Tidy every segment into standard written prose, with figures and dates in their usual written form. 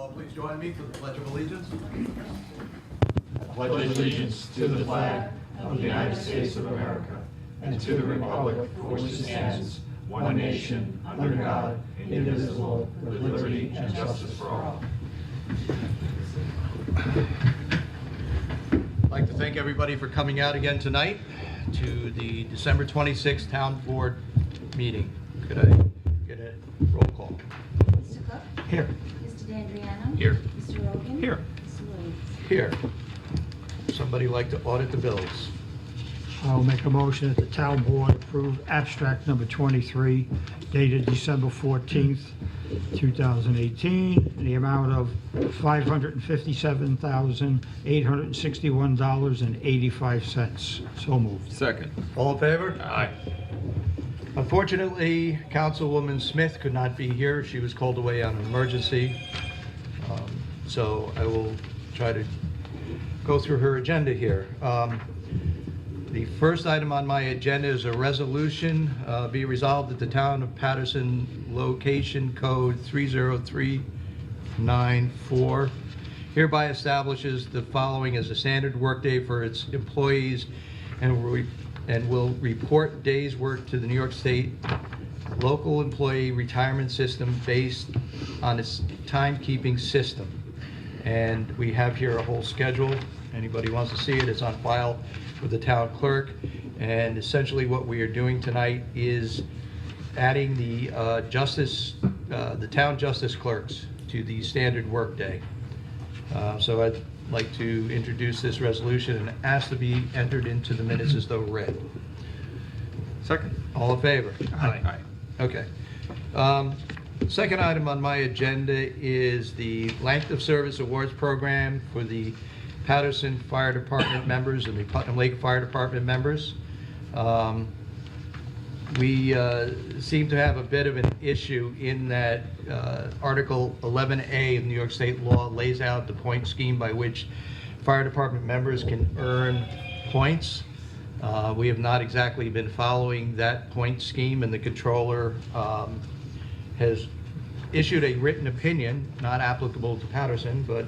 all please join me for the Pledge of Allegiance. Pledge allegiance to the flag of the United States of America and to the republic for which it stands, one nation, under God, indivisible, with liberty and justice for all. I'd like to thank everybody for coming out again tonight to the December 26th Town Board meeting. Could I get a roll call? Mr. Cook? Here. Mr. D'Andriano? Here. Mr. Rogan? Here. Mr. Williams? Here. Somebody like to audit the bills? I'll make a motion that the town board approve abstract number 23 dated December 14th, 2018, in the amount of $557,861.85. So moved. Second. All in favor? Aye. Unfortunately, Councilwoman Smith could not be here. She was called away on an emergency. So I will try to go through her agenda here. The first item on my agenda is a resolution be resolved that the town of Patterson location code 30394 hereby establishes the following as a standard workday for its employees and will report days worked to the New York State local employee retirement system based on its timekeeping system. And we have here a whole schedule. Anybody wants to see it, it's on file with the town clerk. And essentially what we are doing tonight is adding the town justice clerks to the standard workday. So I'd like to introduce this resolution and ask to be entered into the minutes as though read. Second. All in favor? Aye. Okay. Second item on my agenda is the length of service awards program for the Patterson Fire Department members and the Putnam Lake Fire Department members. We seem to have a bit of an issue in that Article 11A of New York State law lays out the point scheme by which fire department members can earn points. We have not exactly been following that point scheme, and the controller has issued a written opinion, not applicable to Patterson, but,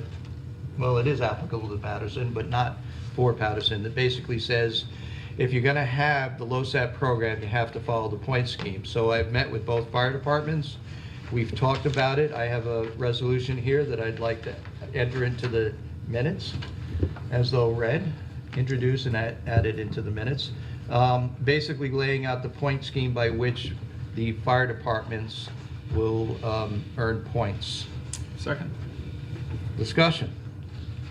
well, it is applicable to Patterson, but not for Patterson, that basically says if you're going to have the LoSAP program, you have to follow the point scheme. So I've met with both fire departments. We've talked about it. I have a resolution here that I'd like to enter into the minutes as though read, introduce and add it into the minutes. Basically laying out the point scheme by which the fire departments will earn points. Second. Discussion.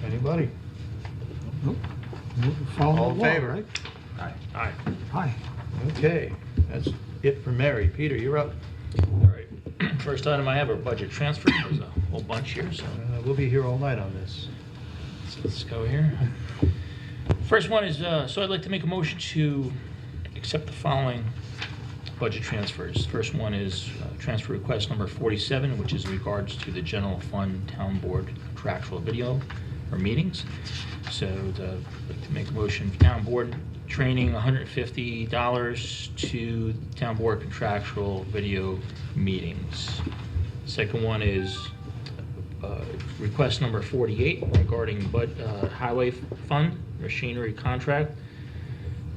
Anybody? Nope. Follow All the in law, favor? right? Aye. Aye. Aye. Okay, that's it for Mary. Peter, you're up. All right. First item I have are budget transfers. There's a whole bunch here, so We'll be here all night on this. let's go here. First one is, so I'd like to make a motion to accept the following budget transfers. First one is transfer request number 47, which is in regards to the general fund town board contractual video or meetings. So I'd like to make a motion for town board training, $150 to town board contractual video meetings. Second one is request number 48 regarding highway fund machinery contract.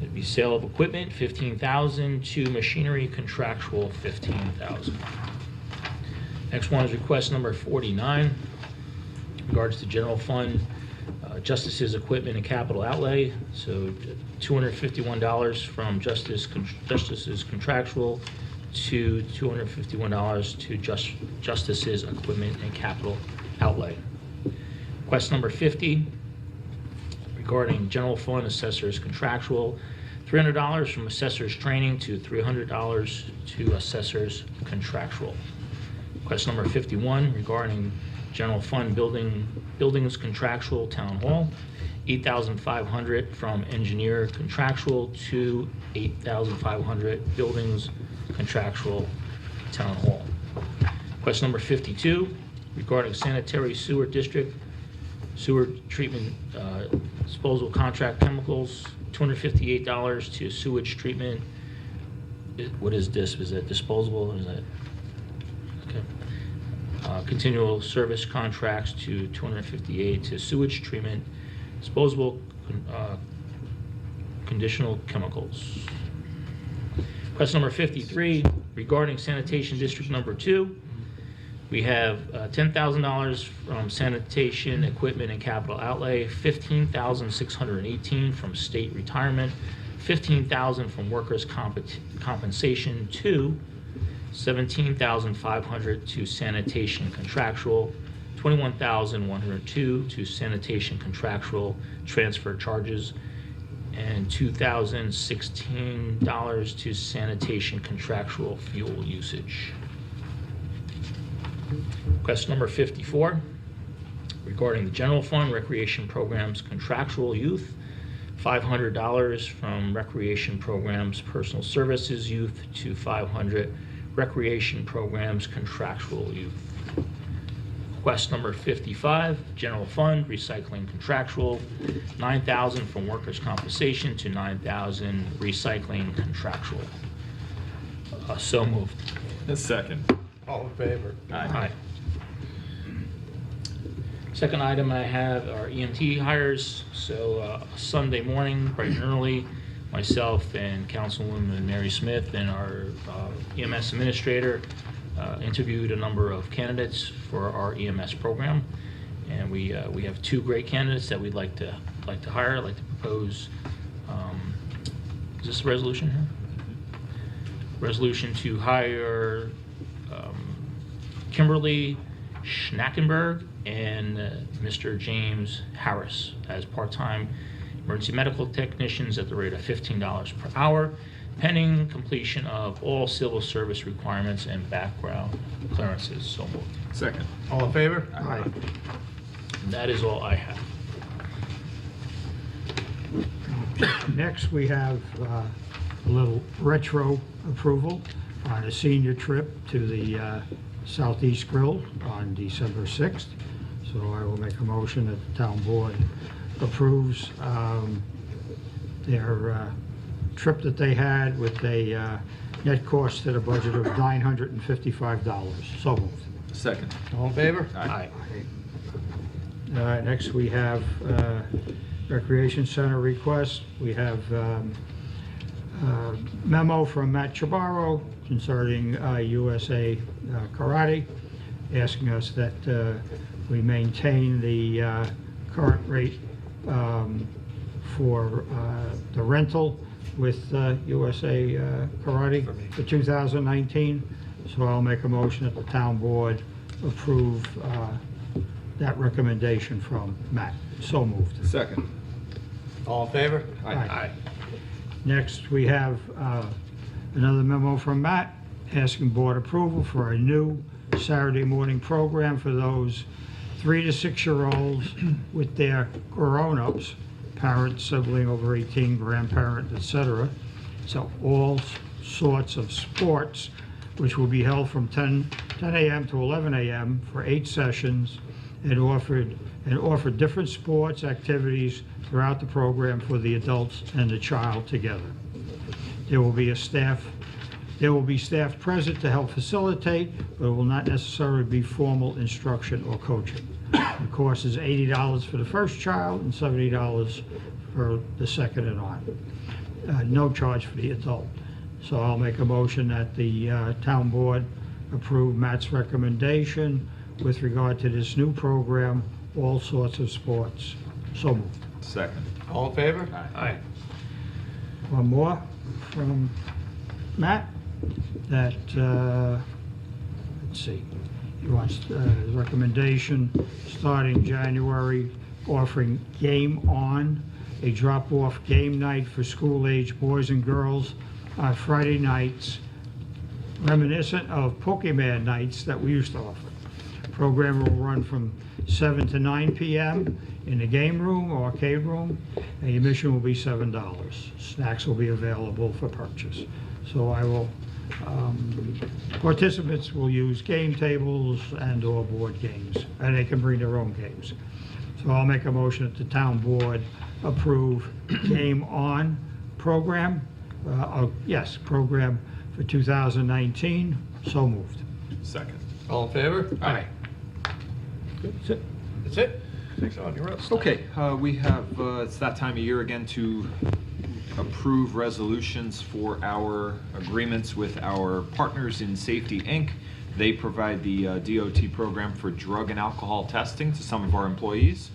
It'd be sale of equipment, $15,000 to machinery contractual, $15,000. Next one is request number 49 regards to general fund justice's equipment and capital outlay. So $251 from justice's contractual to $251 to justice's equipment and capital outlay. Request number 50 regarding general fund assessor's contractual, $300 from assessor's training to $300 to assessor's contractual. Request number 51 regarding general fund buildings contractual town hall, $8,500 from engineer contractual to $8,500 buildings contractual town hall. Request number 52 regarding sanitary sewer district sewer treatment disposal contract chemicals, $258 to sewage treatment. What is this? Is that disposable? Is that okay? continual service contracts to 258 to sewage treatment, disposable conditional chemicals. Request number 53, regarding sanitation district number 2. We have $10,000 from sanitation equipment and capital outlay, $15,618 from state retirement, $15,000 from workers' compensation to $17,500 to sanitation contractual, $21,102 to sanitation contractual transfer charges, and $2,016 to sanitation contractual fuel usage. Request number 54, regarding the general fund recreation programs contractual youth, $500 from recreation programs personal services youth to $500 recreation programs contractual youth. Request number 55, general fund recycling contractual, $9,000 from workers' compensation to $9,000 recycling contractual. So moved. Second. All in favor? Aye. Second item I have are EMT hires. So Sunday morning, bright and early, myself and Councilwoman Mary Smith and our EMS administrator interviewed a number of candidates for our EMS program, and we have 2 great candidates that we'd like to hire. I'd like to propose. Is this a resolution here? Resolution to hire Kimberly Schnackenberg and Mr. James Harris as part-time emergency medical technicians at the rate of $15 per hour, pending completion of all civil service requirements and background clearances. So moved. Second. All in favor? Aye. And that is all I have. Next, we have a little retro approval on a senior trip to the Southeast Grill on December 6th. So I will make a motion that the town board approves their trip that they had with a net cost to the budget of $955. So moved. Second. All in favor? Aye. Next, we have Recreation Center request. We have memo from Matt Chabarro concerning USA Karate, asking us that we maintain the current rate for the rental with USA Karate for 2019. So I'll make a motion that the town board approve that recommendation from Matt. So moved. Second. All in favor? Aye. Next, we have another memo from Matt asking board approval for a new Saturday morning program for those 3 to 6-year-olds with their grown-ups, parent, sibling over 18, grandparent, etc. So all sorts of sports, which will be held from 10 a.m. to 11 a.m. for 8 sessions, and offer different sports activities throughout the program for the adults and the child together. There will be staff present to help facilitate, but it will not necessarily be formal instruction or coaching. The course is $80 for the first child and $70 for the second and on. No charge for the adult. So I'll make a motion that the town board approve Matt's recommendation with regard to this new program, all sorts of sports. So moved. Second. All in favor? Aye. One more from Matt, that, let's see, he wants his recommendation, starting January, offering Game On, a drop-off game night for school-age boys and girls on Friday nights, reminiscent of Pokemon nights that we used to offer. The program will run from 7 to 9 p.m. in the game room or arcade room, and admission will be $7. Snacks will be available for purchase. So I will, participants will use game tables and or board games, and they can bring their own games. So I'll make a motion that the town board approve Game On program, program for 2019. So moved. Second. All in favor? Aye. That's it. That's it? Sean, you're up. Okay, we have, it's that time of year again to approve resolutions for our agreements with our partners in Safety, Inc. They provide the DOT program for drug and alcohol testing to some of our employees.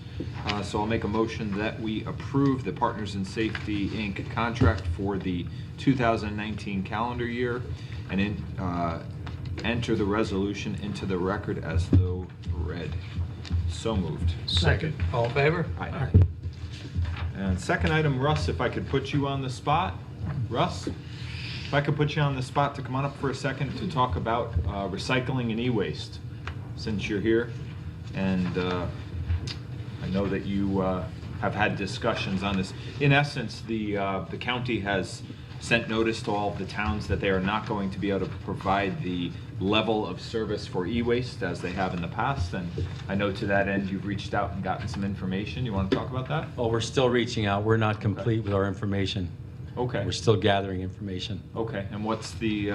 So I'll make a motion that we approve the Partners in Safety, Inc. contract for the 2019 calendar year and enter the resolution into the record as though read. So moved. Second. All in favor? Aye. And second item, Russ, if I could put you on the spot. Russ, if I could put you on the spot to come on up for a second to talk about recycling and e-waste, since you're here. And I know that you have had discussions on this. In essence, the county has sent notice to all of the towns that they are not going to be able to provide the level of service for e-waste as they have in the past. And I know to that end, you've reached out and gotten some information. You want to talk about that? Oh, we're still reaching out. We're not complete with our information. Okay. We're still gathering information. Okay, and what's the,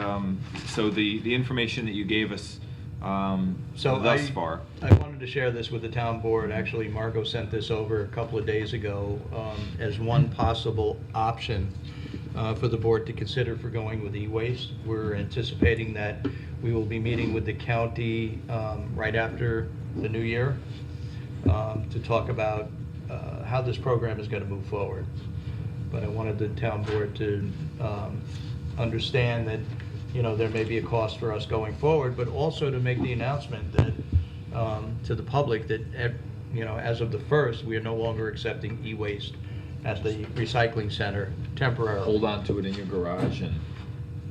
so the information that you gave us thus far? I wanted to share this with the town board. Actually, Margot sent this over a couple of days ago as one possible option for the board to consider for going with e-waste. We're anticipating that we will be meeting with the county right after the new year to talk about how this program is going to move forward. But I wanted the town board to understand that, you know, there may be a cost for us going forward, but also to make the announcement that to the public that, you know, as of the 1st, we are no longer accepting e-waste at the recycling center temporarily. Hold on to it in your garage and,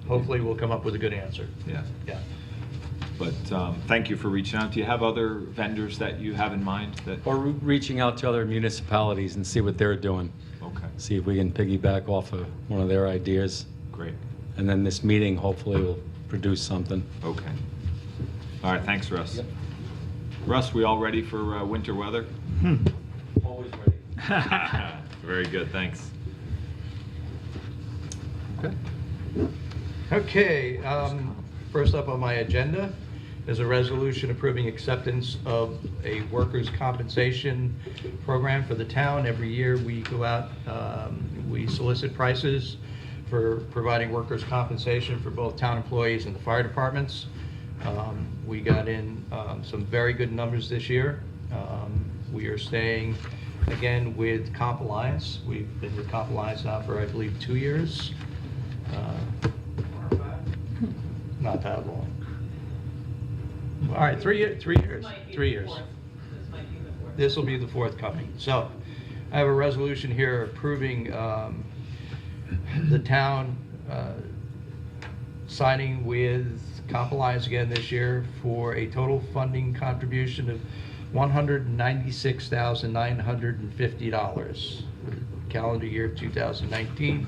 Hopefully, we'll come up with a good answer. yeah. Yeah. But thank you for reaching out. Do you have other vendors that you have in mind that? Or reaching out to other municipalities and see what they're doing. Okay, See if we can piggyback off of one of their ideas. great. And then this meeting hopefully will produce something. Okay. All right, thanks, Russ. Yep. Russ, we all ready for winter weather? Always ready. Very good, thanks. Okay. Okay, first up on my agenda is a resolution approving acceptance of a workers' compensation program for the town. Every year, we go out, we solicit prices for providing workers' compensation for both town employees and the fire departments. We got in some very good numbers this year. We are staying, again, with Comp Alliance. We've been with Comp Alliance now for, I believe, 2 years. Not that long. All right, 3 years. 3 years. 3 years. This will be the fourth coming. So I have a resolution here approving the town signing with Comp Alliance again this year for a total funding contribution of $196,950 for the calendar year 2019.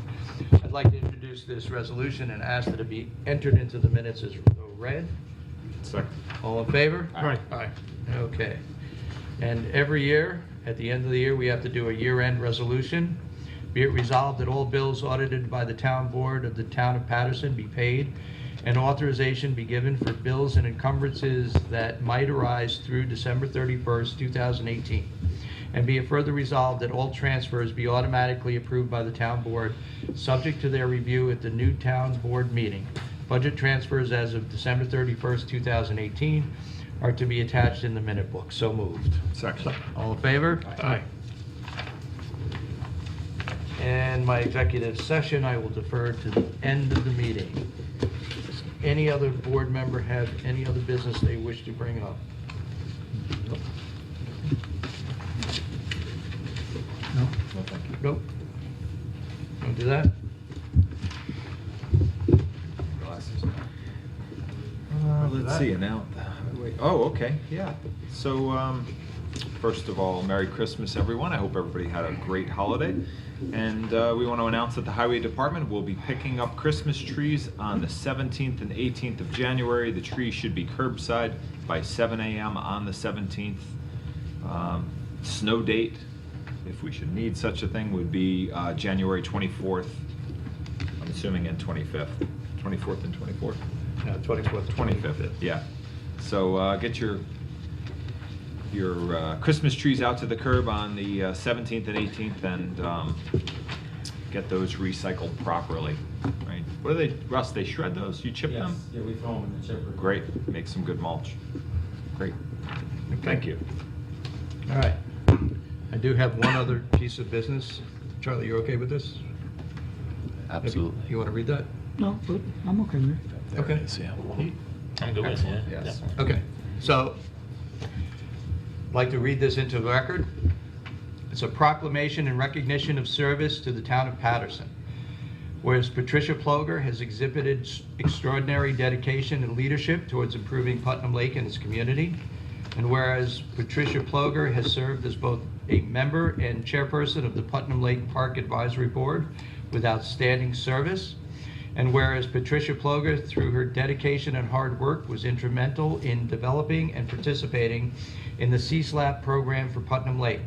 I'd like to introduce this resolution and ask that it be entered into the minutes as read. Second. All in favor? Aye. Aye. Okay. And every year, at the end of the year, we have to do a year-end resolution. Be it resolved that all bills audited by the town board of the town of Patterson be paid, and authorization be given for bills and encumbrances that might arise through December 31st, 2018. And be it further resolved that all transfers be automatically approved by the town board, subject to their review at the new town board meeting. Budget transfers as of December 31st, 2018 are to be attached in the minute book. So moved. Second. All in favor? Aye. And my executive session, I will defer to the end of the meeting. Does any other board member have any other business they wish to bring up? No? Nope. Don't do that? Let's see, now, oh, okay, yeah. So, first of all, Merry Christmas, everyone. I hope everybody had a great holiday. And we want to announce that the Highway Department will be picking up Christmas trees on the 17th and 18th of January. The trees should be curbside by 7 a.m. on the 17th. Snow date, if we should need such a thing, would be January 24th, I'm assuming, and 25th. 24th and 24th? 24th. 25th, yeah. So get your your Christmas trees out to the curb on the 17th and 18th and get those recycled properly, right? What do they, Russ, they shred those? You chip them? Yeah, we throw them in the chipper. Great, make some good mulch. Great. Thank you. All right. I do have one other piece of business. Charlie, you okay with this? Absolutely. You want to read that? No, but I'm okay with it. Okay. I'm good with it, yeah. Yes. definitely. Okay, so, I'd like to read this into the record. It's a proclamation in recognition of service to the town of Patterson. Whereas Patricia Ploger has exhibited extraordinary dedication and leadership towards improving Putnam Lake and its community. And whereas Patricia Ploger has served as both a member and chairperson of the Putnam Lake Park Advisory Board with outstanding service. And whereas Patricia Ploger, through her dedication and hard work, was instrumental in developing and participating in the CSLAP program for Putnam Lake.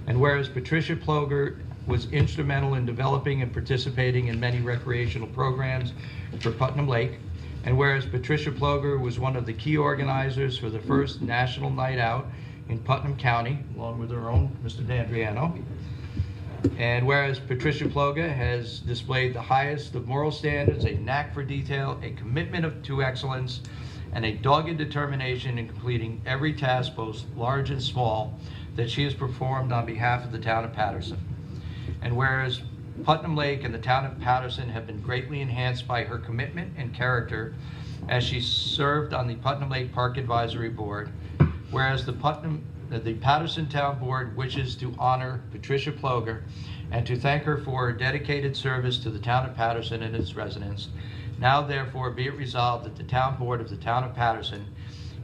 And whereas Patricia Ploger was instrumental in developing and participating in many recreational programs for Putnam Lake. And whereas Patricia Ploger was one of the key organizers for the first National Night Out in Putnam County, along with her own Mr. D'Andriano. And whereas Patricia Ploger has displayed the highest of moral standards, a knack for detail, a commitment to excellence, and a dogged determination in completing every task, both large and small, that she has performed on behalf of the town of Patterson. And whereas Putnam Lake and the town of Patterson have been greatly enhanced by her commitment and character as she served on the Putnam Lake Park Advisory Board, whereas the Patterson Town Board wishes to honor Patricia Ploger and to thank her for her dedicated service to the town of Patterson and its residents. Now therefore be it resolved that the Town Board of the town of Patterson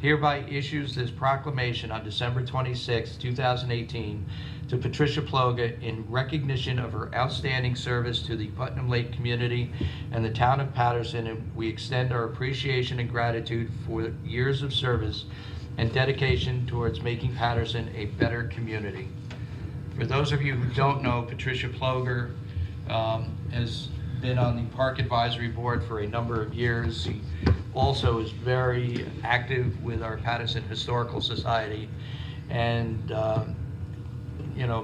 hereby issues this proclamation on December 26, 2018 to Patricia Ploger in recognition of her outstanding service to the Putnam Lake community and the town of Patterson, and we extend our appreciation and gratitude for years of service and dedication towards making Patterson a better community. For those of you who don't know, Patricia Ploger has been on the Park Advisory Board for a number of years. She also is very active with our Patterson Historical Society, and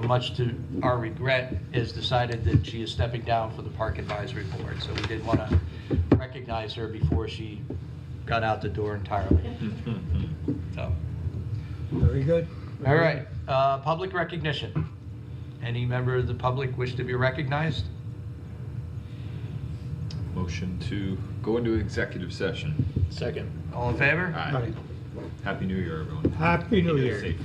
much to our regret, has decided that she is stepping down from the Park Advisory Board. So we did want to recognize her before she got out the door entirely. So, Very good. all right, public recognition. Any member of the public wish to be recognized? Motion to go into executive session. Second. All in favor? Aye. Happy New Year, everyone. Happy New Stay Year. safe.